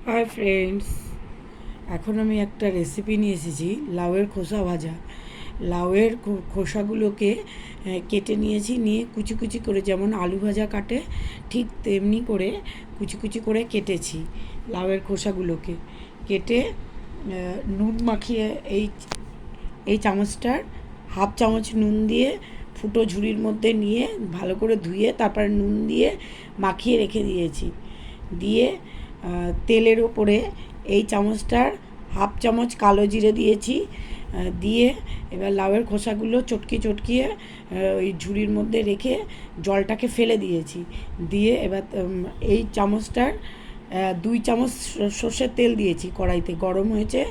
Hi friends, এখন আমি একটা রেসিপি নিয়ে এসেছি লাউয়ের খোসা ভাজা। লাউয়ের খোসাগুলোকে কেটে নিয়েছি, নিয়ে কুচি কুচি করে, যেমন আলু ভাজা কাটে ঠিক তেমনি করে কুচি কুচি করে কেটেছি। লাউয়ের খোসাগুলোকে কেটে নুন মাখিয়ে এই চামচটার হাফ চামচ নুন দিয়ে ফুটো ঝুড়ির মধ্যে নিয়ে ভালো করে ধুয়ে তারপরে নুন দিয়ে মাখিয়ে রেখে দিয়েছি। দিয়ে তেলের ওপরে এই চামচটার হাফ চামচ কালো জিরে দিয়েছি। দিয়ে এবার লাউয়ের খোসাগুলো চটকিয়ে ওই ঝুড়ির মধ্যে রেখে জলটাকে ফেলে দিয়েছি। দিয়ে এবার এই চামচটার 2 চামচ সর্ষের তেল দিয়েছি কড়াইতে। গরম হয়েছে,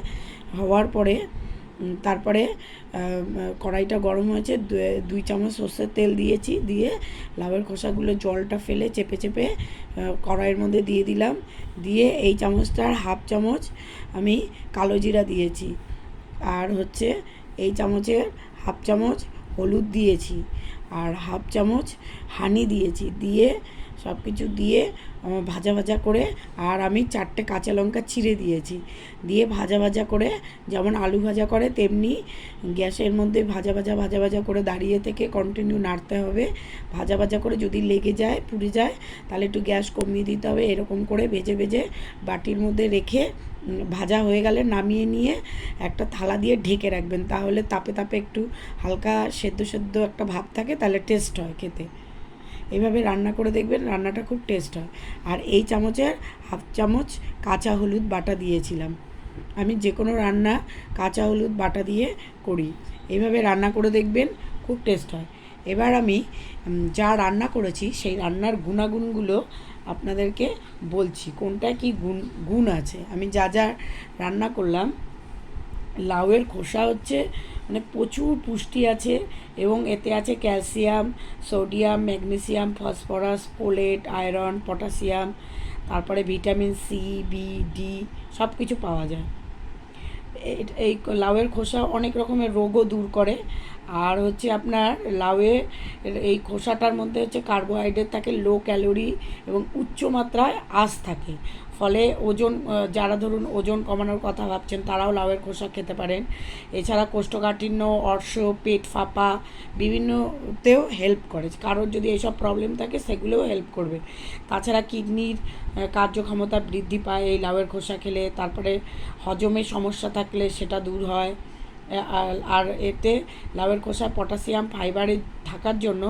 হওয়ার পরে তারপরে কড়াইটা গরম হয়েছে, 2 চামচ সর্ষের তেল দিয়েছি। দিয়ে লাউয়ের খোসাগুলো জলটা ফেলে চেপে চেপে কড়াইয়ের মধ্যে দিয়ে দিলাম। দিয়ে এই চামচটার হাফ চামচ আমি কালো জিরা দিয়েছি, আর হচ্ছে এই চামচের হাফ চামচ হলুদ দিয়েছি, আর হাফ চামচ হানি দিয়েছি। দিয়ে সব কিছু দিয়ে ভাজা ভাজা করে, আর আমি 4টে কাঁচা লঙ্কা চিড়ে দিয়েছি। দিয়ে ভাজা ভাজা করে, যেমন আলু ভাজা করে তেমনি গ্যাসের মধ্যে ভাজা ভাজা করে দাঁড়িয়ে থেকে কন্টিনিউ নাড়তে হবে। ভাজা ভাজা করে যদি লেগে যায়, পুড়ে যায়, তাহলে একটু গ্যাস কমিয়ে দিতে হবে। এরকম করে ভেজে ভেজে বাটির মধ্যে রেখে ভাজা হয়ে গেলে নামিয়ে নিয়ে একটা থালা দিয়ে ঢেকে রাখবেন। তাহলে তাপে তাপে একটু হালকা সেদ্ধ সেদ্ধ একটা ভাব থাকে, তাহলে টেস্ট হয় খেতে। এইভাবে রান্না করে দেখবেন, রান্নাটা খুব টেস্ট হয়। আর এই চামচের হাফ চামচ কাঁচা হলুদ বাটা দিয়েছিলাম। আমি যে কোনো রান্না কাঁচা হলুদ বাটা দিয়ে করি। এইভাবে রান্না করে দেখবেন, খুব টেস্ট হয়। এবার আমি যা রান্না করেছি সেই রান্নার গুণাগুণগুলো আপনাদেরকে বলছি, কোনটা কি গুণ আছে। আমি যা যা রান্না করলাম, লাউয়ের খোসা হচ্ছে মানে প্রচুর পুষ্টি আছে, এবং এতে আছে calcium, sodium, magnesium, phosphorus, folate, iron, potassium, তারপরে ভিটামিন সি, বি, ডি সব কিছু পাওয়া যায়। এই লাউয়ের খোসা অনেক রকমের রোগও দূর করে। আর হচ্ছে আপনার লাউয়ের এই খোসাটার মধ্যে হচ্ছে কার্বোহাইড্রেট থাকে, লো ক্যালোরি এবং উচ্চ মাত্রায় আঁশ থাকে। ফলে ওজন, যারা ধরুন ওজন কমানোর কথা ভাবছেন, তারাও লাউয়ের খোসা খেতে পারেন। এছাড়া কোষ্ঠকাঠিন্য, অর্শ, পেট ফাঁপা বিভিন্নতেও হেল্প করে। কারোর যদি এইসব প্রবলেম থাকে সেগুলোও হেল্প করবে। তাছাড়া কিডনির কার্যক্ষমতা বৃদ্ধি পায় এই লাউয়ের খোসা খেলে। তারপরে হজমের সমস্যা থাকলে সেটা দূর হয়। আর এতে লাউয়ের খোসা পটাশিয়াম ফাইবারে থাকার জন্য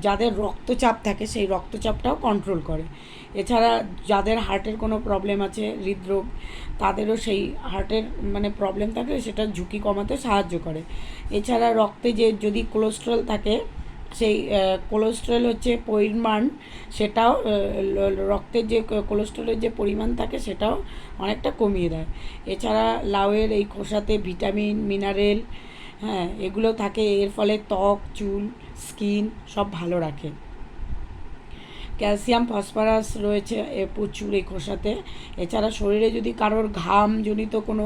যাদের রক্তচাপ থাকে সেই রক্তচাপটাও কন্ট্রোল করে। এছাড়া যাদের হার্টের কোনো প্রবলেম আছে, হৃদরোগ, তাদেরও সেই হার্টের মানে প্রবলেম থাকলে সেটা ঝুঁকি কমাতে সাহায্য করে। এছাড়া রক্তে যে যদি কোলেস্টেরল থাকে, সেই কোলেস্টেরল হচ্ছে পরিমাণ, সেটাও রক্তের যে কোলেস্টেরলের যে পরিমাণ থাকে সেটাও অনেকটা কমিয়ে দেয়। এছাড়া লাউয়ের এই খোসাতে ভিটামিন, মিনারেল, হ্যাঁ, এগুলো থাকে। এর ফলে ত্বক, চুল, স্কিন সব ভালো রাখে। ক্যালসিয়াম, ফসফরাস রয়েছে প্রচুর এই খোসাতে। এছাড়া শরীরে যদি কারোর ঘামজনিত কোনো,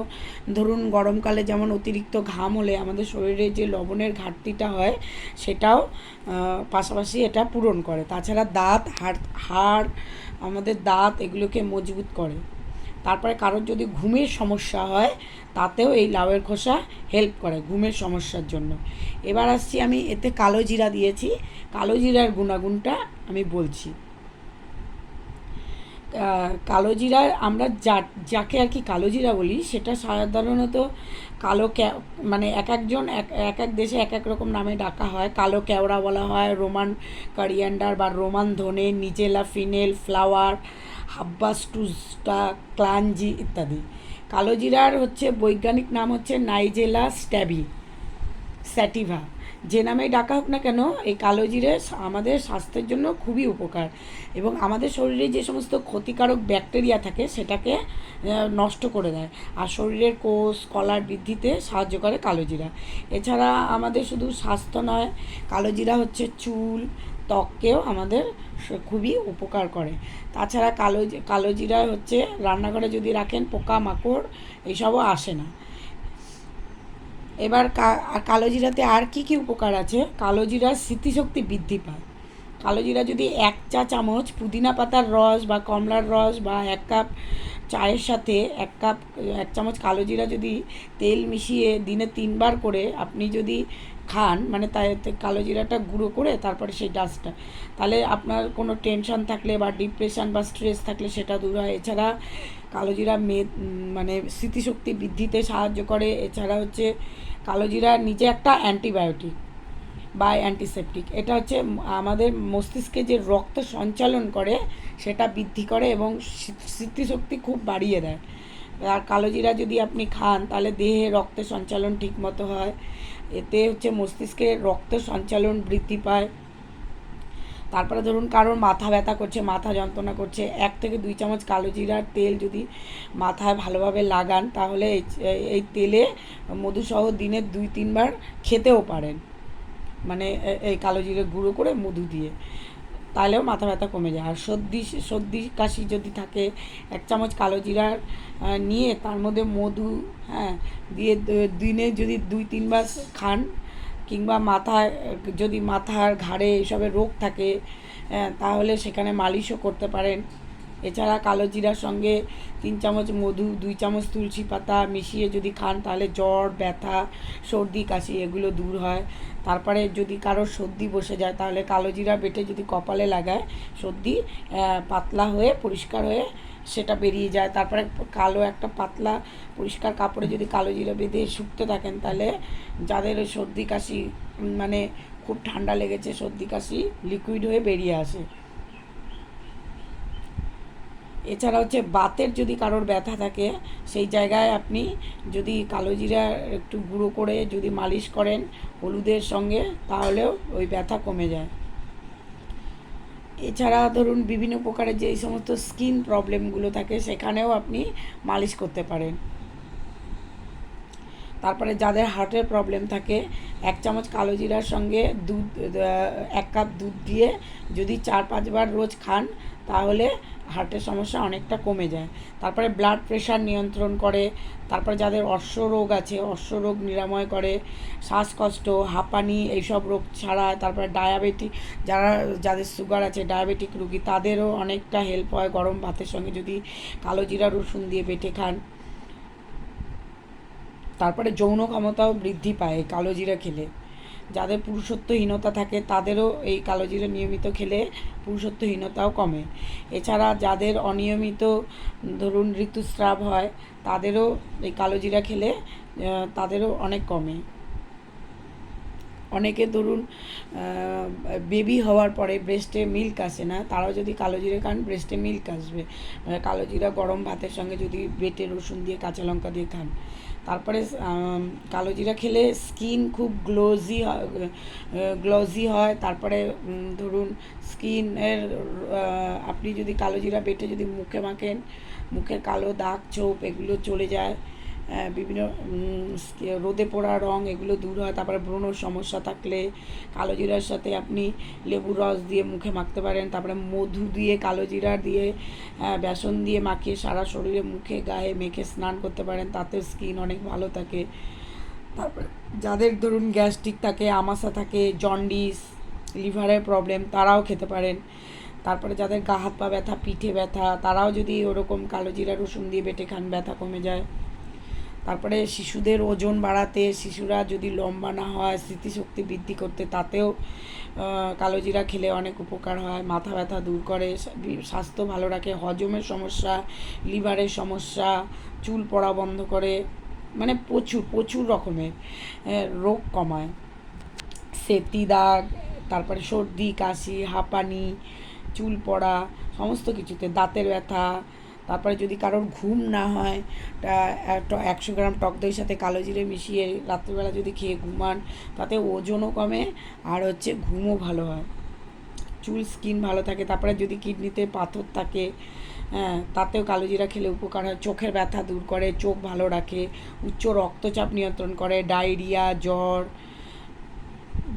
ধরুন গরমকালে যেমন অতিরিক্ত ঘাম হলে আমাদের শরীরে যে লবণের ঘাটতিটা হয়, সেটাও পাশাপাশি এটা পূরণ করে। তাছাড়া দাঁত, হাড়, আমাদের দাঁত এগুলোকে মজবুত করে। তারপরে কারোর যদি ঘুমের সমস্যা হয়, তাতেও এই লাউয়ের খোসা হেল্প করে ঘুমের সমস্যার জন্য। এবার আসছি, আমি এতে কালো জিরা দিয়েছি। কালো জিরার গুণাগুণটা আমি বলছি। কালো জিরা, আমরা যাকে আর কি কালো জিরা বলি, সেটা সাধারণত কালো মানে এক একজন এক এক দেশে এক এক রকম নামে ডাকা হয়। কালো কেওড়া বলা হয়, রোমান কারিয়ান্ডার বা রোমান ধনে, নিজেলা, ফিনেল, ফ্লাওয়ার, হাব্বাসটুসটা, ক্লাঞ্জি ইত্যাদি। কালো জিরার হচ্ছে বৈজ্ঞানিক নাম হচ্ছে নাইজেলা স্যাটিভা। যে নামেই ডাকা হোক না কেন, এই কালো জিরে আমাদের স্বাস্থ্যের জন্য খুবই উপকার, এবং আমাদের শরীরে যে সমস্ত ক্ষতিকারক ব্যাকটেরিয়া থাকে সেটাকে নষ্ট করে দেয়। আর শরীরের কোষ কলার বৃদ্ধিতে সাহায্য করে কালো জিরা। এছাড়া আমাদের শুধু স্বাস্থ্য নয়, কালো জিরা হচ্ছে চুল, ত্বককেও আমাদের খুবই উপকার করে। তাছাড়া কালো জিরা হচ্ছে রান্নাঘরে যদি রাখেন, পোকামাকড় এইসবও আসে না। এবার কালো জিরাতে আর কি কি উপকার আছে। কালো জিরার স্মৃতিশক্তি বৃদ্ধি পায়। কালো জিরা যদি 1 চা চামচ পুদিনা পাতার রস বা কমলার রস বা 1 কাপ চায়ের সাথে 1 চামচ কালো জিরা যদি তেল মিশিয়ে দিনে 3বার করে আপনি যদি খান, মানে তাতে কালো জিরাটা গুঁড়ো করে তারপরে সেই ডাস্টটা, তাহলে আপনার কোনো টেনশন থাকলে বা ডিপ্রেশন বা স্ট্রেস থাকলে সেটা দূর হয়। এছাড়া কালো জিরা মানে স্মৃতিশক্তি বৃদ্ধিতে সাহায্য করে। এছাড়া হচ্ছে কালো জিরা নিজে একটা অ্যান্টিবায়োটিক বা অ্যান্টিসেপটিক। এটা হচ্ছে আমাদের মস্তিষ্কে যে রক্ত সঞ্চালন করে সেটা বৃদ্ধি করে এবং স্মৃতিশক্তি খুব বাড়িয়ে দেয়। আর কালো জিরা যদি আপনি খান তাহলে দেহে রক্তের সঞ্চালন ঠিক মতো হয়, এতে হচ্ছে মস্তিষ্কে রক্ত সঞ্চালন বৃদ্ধি পায়। তারপরে ধরুন কারোর মাথা ব্যথা করছে, মাথা যন্ত্রণা করছে, 1 থেকে 2 চামচ কালো জিরার তেল যদি মাথায় ভালোভাবে লাগান তাহলে এই তেলে মধুসহ দিনে 2-3বার খেতেও পারেন, মানে এই কালো জিরে গুঁড়ো করে মধু দিয়ে, তাহলেও মাথা ব্যথা কমে যায়। আর সর্দি কাশি যদি থাকে 1 চামচ কালো জিরার নিয়ে তার মধ্যে মধু, হ্যাঁ, দিয়ে দিনে যদি 2-3বার খান, কিংবা মাথায় যদি মাথার ঘাড়ে এসবের রোগ থাকে তাহলে সেখানে মালিশও করতে পারেন। এছাড়া কালো জিরার সঙ্গে 3 চামচ মধু, 2 চামচ তুলসী পাতা মিশিয়ে যদি খান তাহলে জ্বর, ব্যথা, সর্দি কাশি এগুলো দূর হয়। তারপরে যদি কারোর সর্দি বসে যায় তাহলে কালো জিরা বেটে যদি কপালে লাগায়, সর্দি পাতলা হয়ে পরিষ্কার হয়ে সেটা বেরিয়ে যায়। তারপরে কালো একটা পাতলা পরিষ্কার কাপড়ে যদি কালো জিরা বেঁধে শুকতে থাকেন তাহলে যাদের সর্দি কাশি, মানে খুব ঠান্ডা লেগেছে, সর্দি কাশি লিকুইড হয়ে বেরিয়ে আসে। এছাড়া হচ্ছে বাতের যদি কারোর ব্যথা থাকে সেই জায়গায় আপনি যদি কালো জিরা একটু গুঁড়ো করে যদি মালিশ করেন হলুদের সঙ্গে তাহলেও ওই ব্যথা কমে যায়। এছাড়া ধরুন বিভিন্ন প্রকারের যে এই সমস্ত স্কিন প্রবলেমগুলো থাকে সেখানেও আপনি মালিশ করতে পারেন। তারপরে যাদের হার্টের প্রবলেম থাকে 1 চামচ কালো জিরার সঙ্গে দুধ, 1 কাপ দুধ দিয়ে যদি 4-5বার রোজ খান তাহলে হার্টের সমস্যা অনেকটা কমে যায়। তারপরে ব্লাড প্রেশার নিয়ন্ত্রণ করে। তারপরে যাদের অশ্বরোগ আছে অশ্বরোগ নিরাময় করে, শ্বাসকষ্ট, হাঁপানি এইসব রোগ ছাড়ায়। তারপরে যাদের সুগার আছে, ডায়াবেটিক রুগী, তাদেরও অনেকটা হেল্প হয় গরম ভাতের সঙ্গে যদি কালো জিরা রসুন দিয়ে বেটে খান। তারপরে যৌন ক্ষমতাও বৃদ্ধি পায় এই কালো জিরা খেলে। যাদের পুরুষত্বহীনতা থাকে তাদেরও এই কালো জিরা নিয়মিত খেলে পুরুষত্বহীনতাও কমে। এছাড়া যাদের অনিয়মিত ধরুন ঋতুস্রাব হয় তাদেরও এই কালো জিরা খেলে তাদেরও অনেক কমে। অনেকে ধরুন বেবি হওয়ার পরে ব্রেস্টে মিল্ক আসে না, তারাও যদি কালো জিরা খান ব্রেস্টে মিল্ক আসবে। কালো জিরা গরম ভাতের সঙ্গে যদি বেটে রসুন দিয়ে কাঁচা লঙ্কা দিয়ে খান। তারপরে কালো জিরা খেলে স্কিন খুব গ্লজি হয়। তারপরে ধরুন স্কিনের আপনি যদি কালো জিরা বেটে যদি মুখে মাখেন, মুখের কালো দাগ, ছোপ এগুলো চলে যায়। বিভিন্ন রোদে পোড়া রং এগুলো দূর হয়। তারপরে ব্রণর সমস্যা থাকলে কালো জিরার সাথে আপনি লেবুর রস দিয়ে মুখে মাখতে পারেন। তারপরে মধু দিয়ে কালো জিরা দিয়ে বেসন দিয়ে মাখিয়ে সারা শরীরে মুখে গায়ে মেখে স্নান করতে পারেন, তাতেও স্কিন অনেক ভালো থাকে। তারপরে যাদের ধরুন গ্যাস্ট্রিক থাকে, আমাশা থাকে, জন্ডিস, লিভারের প্রবলেম, তারাও খেতে পারেন। তারপরে যাদের গা হাত পা ব্যথা, পিঠে ব্যথা, তারাও যদি ওরকম কালো জিরা রসুন দিয়ে বেটে খান ব্যথা কমে যায়। তারপরে শিশুদের ওজন বাড়াতে, শিশুরা যদি লম্বা না হয়, স্মৃতিশক্তি বৃদ্ধি করতে, তাতেও কালো জিরা খেলে অনেক উপকার হয়। মাথা ব্যথা দূর করে, স্বাস্থ্য ভালো রাখে, হজমের সমস্যা, লিভারের সমস্যা, চুল পড়া বন্ধ করে, মানে প্রচুর প্রচুর রকমের রোগ কমায়। সেতি দাগ, তারপরে সর্দি কাশি, হাঁপানি, চুল পড়া, সমস্ত কিছুতে, দাঁতের ব্যথা। তারপরে যদি কারোর ঘুম না হয় 100 গ্রাম টক দইয়ের সাথে কালো জিরে মিশিয়ে রাত্রিবেলা যদি খেয়ে ঘুমান তাতে ওজনও কমে আর হচ্ছে ঘুমও ভালো হয়, চুল স্কিন ভালো থাকে। তারপরে যদি কিডনিতে পাথর থাকে তাতেও কালো জিরা খেলে উপকার হয়। চোখের ব্যথা দূর করে, চোখ ভালো রাখে, উচ্চ রক্তচাপ নিয়ন্ত্রণ করে, ডায়রিয়া, জ্বর,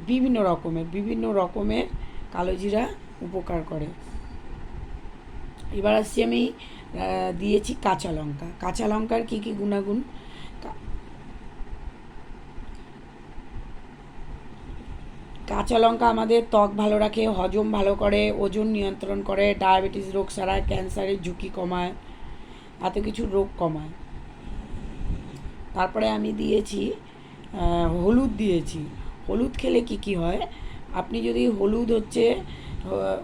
বিভিন্ন রকমের কালো জিরা উপকার করে। এবার আসছি আমি দিয়েছি কাঁচা লঙ্কা। কাঁচা লঙ্কার কী কী গুণাগুণ? কাঁচা লঙ্কা আমাদের ত্বক ভালো রাখে, হজম ভালো করে, ওজন নিয়ন্ত্রণ করে, ডায়াবেটিস রোগ সারায়, ক্যান্সারের ঝুঁকি কমায়। এত কিছু রোগ কমায়। তারপরে আমি দিয়েছি হলুদ দিয়েছি। হলুদ খেলে কি কি হয়, আপনি যদি হলুদ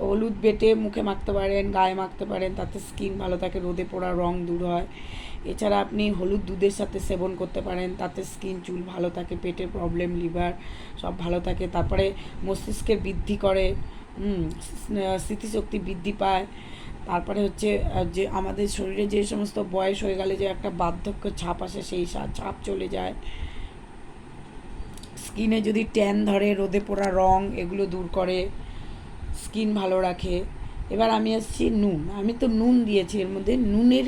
হলুদ বেটে মুখে মাখতে পারেন, গায়ে মাখতে পারেন, তাতে স্কিন ভালো থাকে, রোদে পোড়া রং দূর হয়। এছাড়া আপনি হলুদ দুধের সাথে সেবন করতে পারেন, তাতে স্কিন চুল ভালো থাকে, পেটের প্রবলেম, লিভার সব ভালো থাকে। তারপরে মস্তিষ্কের বৃদ্ধি করে, স্মৃতিশক্তি বৃদ্ধি পায়। তারপরে যে আমাদের শরীরে যে সমস্ত বয়স হয়ে গেলে যে একটা বার্ধক্য ছাপ আসে, সেই ছাপ চলে যায়। স্কিনে যদি ট্যান ধরে, রোদে পোড়া রং, এগুলো দূর করে, স্কিন ভালো রাখে। এবার আমি আসছি নুন। আমি তো নুন দিয়েছি এর মধ্যে। নুনের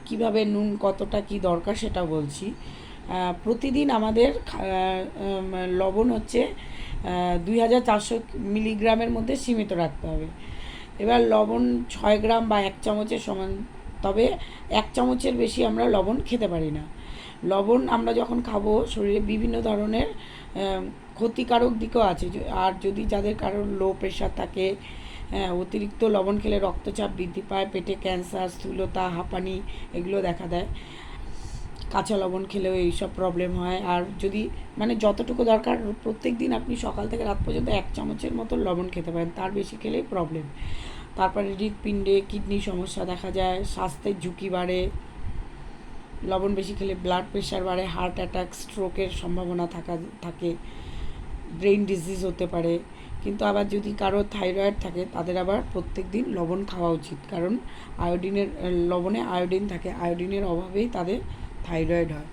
কীভাবে নুন কতটা কি দরকার সেটা বলছি। প্রতিদিন আমাদের লবণ 2400 মিলিগ্রামের মধ্যে সীমিত রাখতে হবে। এবার লবণ 6 গ্রাম বা 1 চামচের সমান, তবে 1 চামচের বেশি আমরা লবণ খেতে পারি না। লবণ আমরা যখন খাবো, শরীরে বিভিন্ন ধরনের ক্ষতিকারক দিকও আছে। আর যদি যাদের কারোর লো প্রেশার থাকে, অতিরিক্ত লবণ খেলে রক্তচাপ বৃদ্ধি পায়, পেটে ক্যান্সার, স্থূলতা, হাঁপানি এগুলো দেখা দেয়। কাঁচা লবণ খেলেও এইসব প্রবলেম হয়। আর যদি যতটুকু দরকার, প্রত্যেক দিন আপনি সকাল থেকে রাত পর্যন্ত 1 চামচের মতো লবণ খেতে পারেন, তার বেশি খেলেই প্রবলেম। তারপরে হৃৎপিণ্ডে কিডনি সমস্যা দেখা যায়, স্বাস্থ্যের ঝুঁকি বাড়ে। লবণ বেশি খেলে ব্লাড প্রেশার বাড়ে, হার্ট অ্যাটাক, স্ট্রোকের সম্ভাবনা থাকে, ব্রেন ডিজিজ হতে পারে। কিন্তু আবার যদি কারো থাইরয়েড থাকে, তাদের আবার প্রত্যেক দিন লবণ খাওয়া উচিত, কারণ লবণে আয়োডিন থাকে, আয়োডিনের অভাবেই তাদের থাইরয়েড হয়।